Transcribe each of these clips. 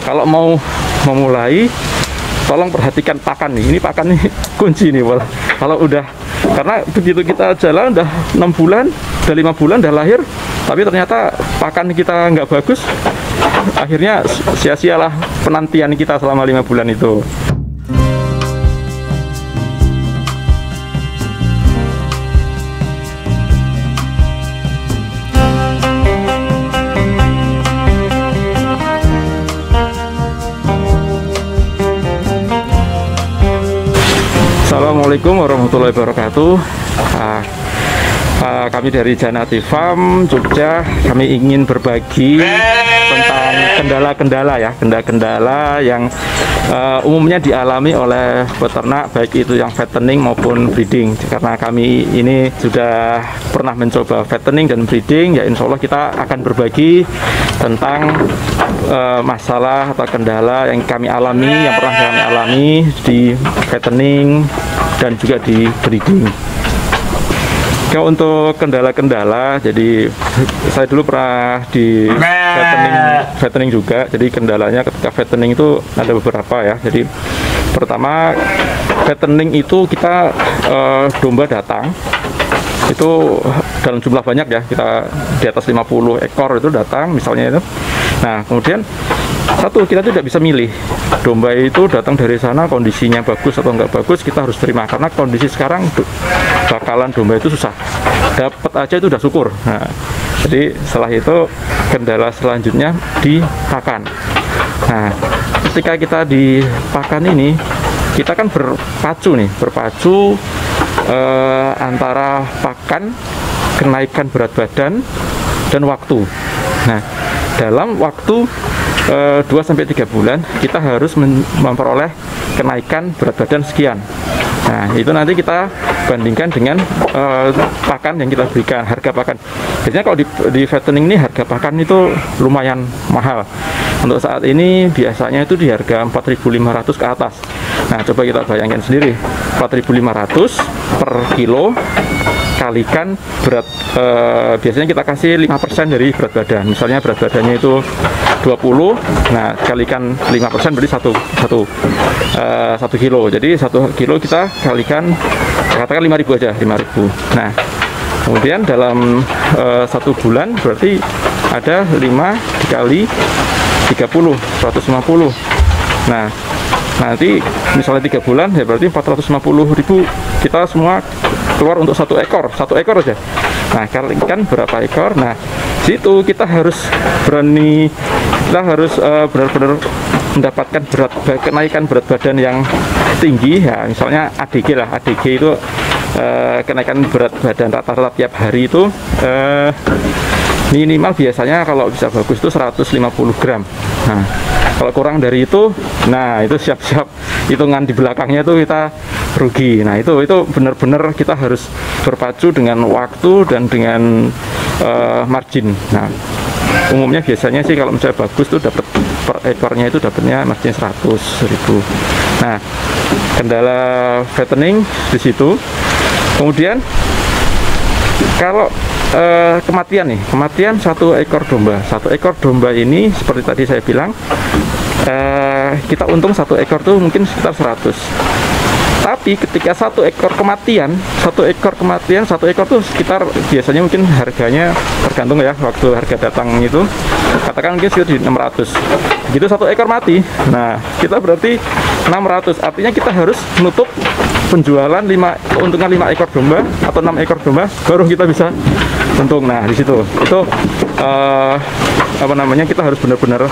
kalau mau memulai, tolong perhatikan pakan nih. Ini pakan nih kunci nih, Bol. Kalau udah, karena begitu kita jalan udah 6 bulan, udah 5 bulan, udah lahir, tapi ternyata pakan kita nggak bagus, akhirnya sia-sialah penantian kita selama 5 bulan itu. Assalamualaikum warahmatullahi wabarakatuh. Kami dari Janati Farm Jogja, kami ingin berbagi tentang kendala-kendala yang umumnya dialami oleh peternak, baik itu yang fattening maupun breeding. Karena kami ini sudah pernah mencoba fattening dan breeding, ya insya Allah kita akan berbagi tentang masalah atau kendala yang kami alami, yang pernah kami alami di fattening dan juga di breeding. Kalau untuk kendala-kendala, jadi saya dulu pernah di fattening juga. Jadi kendalanya ketika fattening itu ada beberapa ya. Jadi pertama, fattening itu kita domba datang itu dalam jumlah banyak ya, kita di atas 50 ekor itu datang misalnya itu. Nah kemudian satu, kita tidak bisa milih domba itu datang dari sana kondisinya bagus atau enggak bagus, kita harus terima karena kondisi sekarang bakalan domba itu susah, dapat aja itu udah syukur. Nah, jadi setelah itu kendala selanjutnya di pakan. Nah ketika kita di pakan ini, kita kan berpacu antara pakan, kenaikan berat badan, dan waktu. Nah dalam waktu 2-3 bulan kita harus memperoleh kenaikan berat badan sekian. Nah itu nanti kita bandingkan dengan pakan yang kita berikan, harga pakan. Biasanya kalau di fattening ini harga pakan itu lumayan mahal. Untuk saat ini biasanya itu di harga 4.500 ke atas. Nah coba kita bayangkan sendiri, 4.500 per kilo kalikan berat, biasanya kita kasih 5% dari berat badan. Misalnya berat badannya itu 20, nah kalikan 5% berarti 1 kilo. Jadi 1 kilo kita kalikan, katakan 5.000 aja, 5.000. Nah kemudian dalam 1 bulan berarti ada 5 dikali 30, 150. Nah nanti misalnya 3 bulan ya berarti 450.000 kita semua keluar untuk satu ekor aja. Nah kalikan berapa ekor. Nah situ kita harus berani, kita harus benar-benar mendapatkan kenaikan berat badan yang tinggi ya. Misalnya ADG lah, ADG itu kenaikan berat badan rata-rata tiap hari itu minimal biasanya kalau bisa bagus itu 150 gram. Nah kalau kurang dari itu, nah itu siap-siap hitungan di belakangnya itu kita rugi. Nah itu benar-benar kita harus berpacu dengan waktu dan dengan margin. Nah umumnya biasanya sih kalau misalnya bagus tuh dapat per ekornya itu dapatnya margin 100.000. Nah kendala fattening di situ. Kemudian kalau kematian satu ekor domba ini seperti tadi saya bilang, kita untung satu ekor tuh mungkin sekitar 100. Tapi ketika satu ekor kematian tuh sekitar biasanya mungkin harganya tergantung ya, waktu harga datang itu katakan mungkin sekitar di 600. Gitu satu ekor mati, nah kita berarti 600, artinya kita harus menutup penjualan keuntungan 5 ekor domba atau 6 ekor domba baru kita bisa untung. Nah di situ itu kita harus benar-benar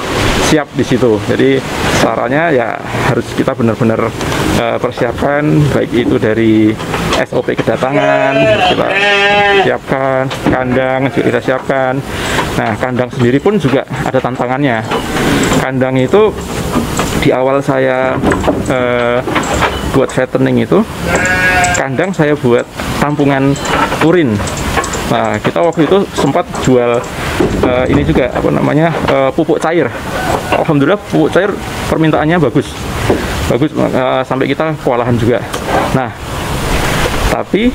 siap di situ. Jadi caranya ya harus kita benar-benar persiapkan, baik itu dari SOP kedatangan harus kita siapkan, kandang juga kita siapkan. Nah kandang sendiri pun juga ada tantangannya. Kandang itu di awal saya buat fattening itu, kandang saya buat tampungan urin. Nah kita waktu itu sempat jual ini juga pupuk cair. Alhamdulillah pupuk cair permintaannya bagus sampai kita kewalahan juga. Nah tapi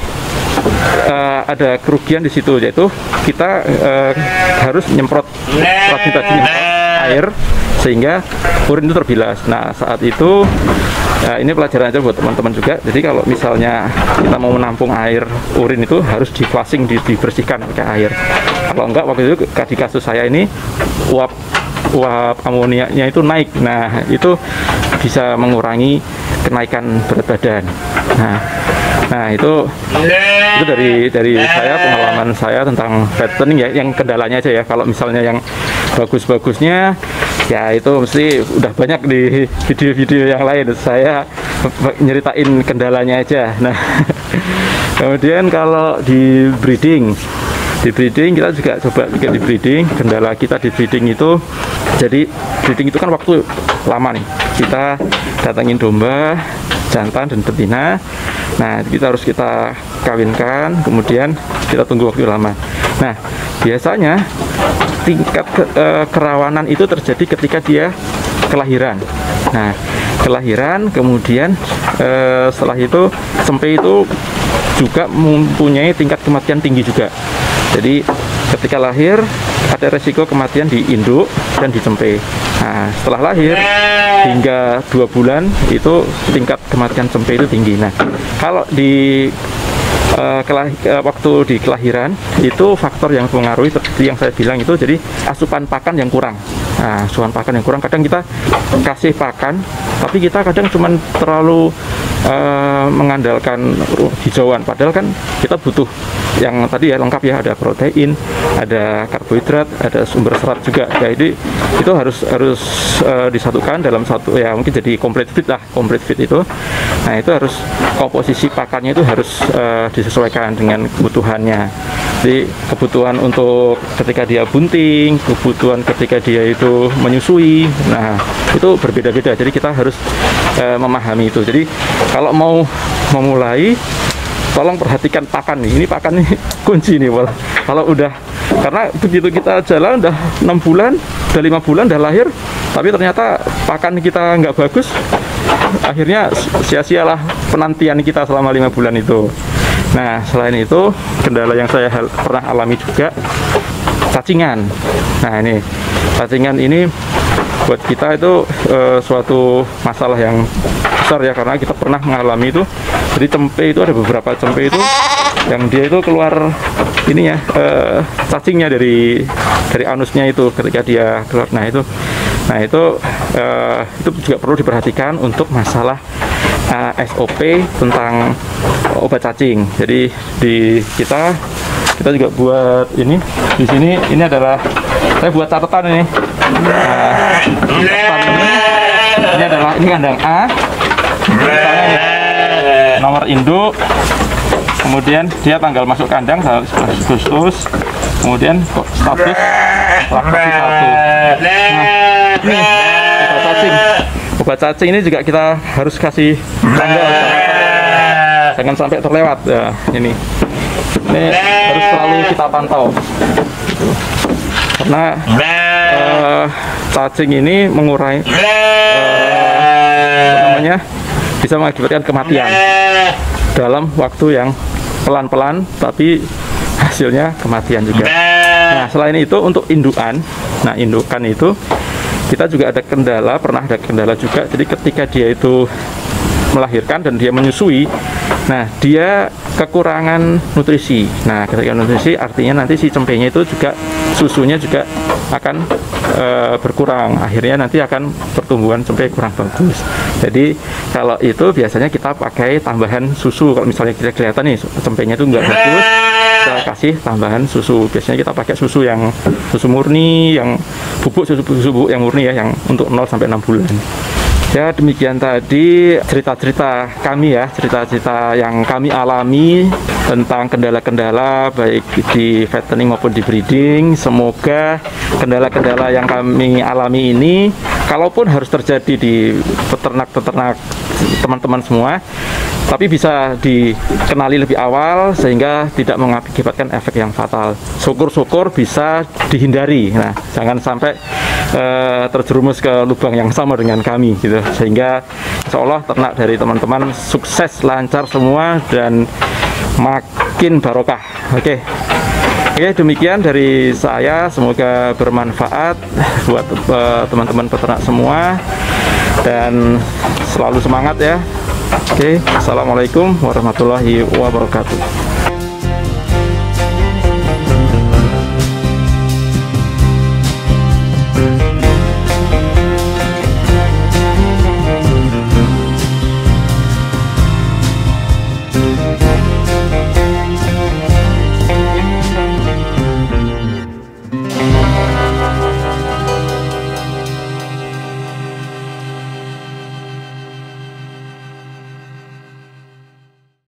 ada kerugian di situ, yaitu kita harus nyemprot air sehingga urin itu terbilas. Nah, saat itu ini pelajaran aja buat teman-teman juga. Jadi kalau misalnya kita mau menampung air urin itu harus di flushing, dibersihkan pakai air. Kalau enggak, waktu itu di kasus saya ini uap amoniaknya itu naik. Nah, itu bisa mengurangi kenaikan berat badan. Nah itu dari saya, pengalaman saya tentang fattening ya, yang kendalanya aja ya. Kalau misalnya yang bagus-bagusnya ya itu mesti udah banyak di video-video yang lain. Saya nyeritain kendalanya aja. Nah, kemudian kalau di breeding kita juga coba bikin di breeding. Kendala kita di breeding itu, jadi breeding itu kan waktu lama nih. Kita datangin domba, jantan dan betina. Nah, kita kawinkan, kemudian kita tunggu waktu lama. Nah, biasanya tingkat kerawanan itu terjadi ketika dia kelahiran. Nah, kelahiran, kemudian setelah itu sempe itu juga mempunyai tingkat kematian tinggi juga. Jadi ketika lahir ada resiko kematian di induk dan di cempe. Nah, setelah lahir hingga 2 bulan itu tingkat kematian cempe itu tinggi. Nah, kalau di waktu di kelahiran itu faktor yang mempengaruhi seperti yang saya bilang itu, jadi asupan pakan yang kurang. Nah, asupan pakan yang kurang, kadang kita kasih pakan tapi kita kadang cuman terlalu mengandalkan hijauan, padahal kan kita butuh yang tadi ya lengkap ya, ada protein, ada karbohidrat, ada sumber serat juga. Jadi itu harus disatukan dalam satu ya, mungkin jadi complete feed itu. Nah, itu harus komposisi pakannya itu harus disesuaikan dengan kebutuhannya. Jadi kebutuhan untuk ketika dia bunting, kebutuhan ketika dia itu menyusui, nah itu berbeda-beda. Jadi kita harus memahami itu. Jadi kalau mau memulai, tolong perhatikan pakan nih. Ini pakan nih kunci nih, kalau udah, karena begitu kita jalan udah 6 bulan, udah 5 bulan, udah lahir, tapi ternyata pakan kita nggak bagus, akhirnya sia-sialah penantian kita selama 5 bulan itu. Nah, selain itu kendala yang saya pernah alami juga cacingan. Nah, ini cacingan ini buat kita itu suatu masalah yang besar ya, karena kita pernah mengalami itu. Jadi cempe itu ada beberapa cempe itu yang dia itu keluar ini ya, cacingnya dari anusnya itu ketika dia keluar. Nah itu juga perlu diperhatikan untuk masalah SOP tentang obat cacing. Jadi di kita juga buat ini di sini, ini adalah saya buat catatan ini. Ini adalah kandang A. Misalnya nih, nomor induk, kemudian dia tanggal masuk kandang 11 Agustus, kemudian status laktasi 1. Nah, ini obat cacing. Obat cacing ini juga kita harus kasih tanggal, jangan sampai terlewat ya. Ini harus selalu kita pantau gitu. Karena cacing ini mengurai bisa mengakibatkan kematian dalam waktu yang pelan-pelan, tapi hasilnya kematian juga. Nah, selain itu untuk indukan, indukan itu kita juga ada kendala, pernah ada kendala juga. Jadi ketika dia itu melahirkan dan dia menyusui, nah dia kekurangan nutrisi. Nah, ketika nutrisi artinya nanti si cempenya itu juga susunya juga akan berkurang. Akhirnya nanti akan pertumbuhan cempe kurang bagus. Jadi kalau itu biasanya kita pakai tambahan susu. Kalau misalnya kita kelihatan nih cempenya itu nggak bagus, kita kasih tambahan susu. Biasanya kita pakai susu murni, yang susu bubuk yang murni ya, yang untuk 0 sampai 6 bulan. Ya, demikian tadi cerita-cerita kami ya, cerita-cerita yang kami alami tentang kendala-kendala baik di fattening maupun di breeding. Semoga kendala-kendala yang kami alami ini, kalaupun harus terjadi di peternak-peternak teman-teman semua, tapi bisa dikenali lebih awal sehingga tidak mengakibatkan efek yang fatal. Syukur-syukur bisa dihindari. Nah, jangan sampai terjerumus ke lubang yang sama dengan kami gitu. Sehingga insya Allah ternak dari teman-teman sukses, lancar semua, dan makin barokah. Oke. Oke, demikian dari saya, semoga bermanfaat buat teman-teman peternak semua dan selalu semangat ya. Oke, assalamualaikum warahmatullahi wabarakatuh.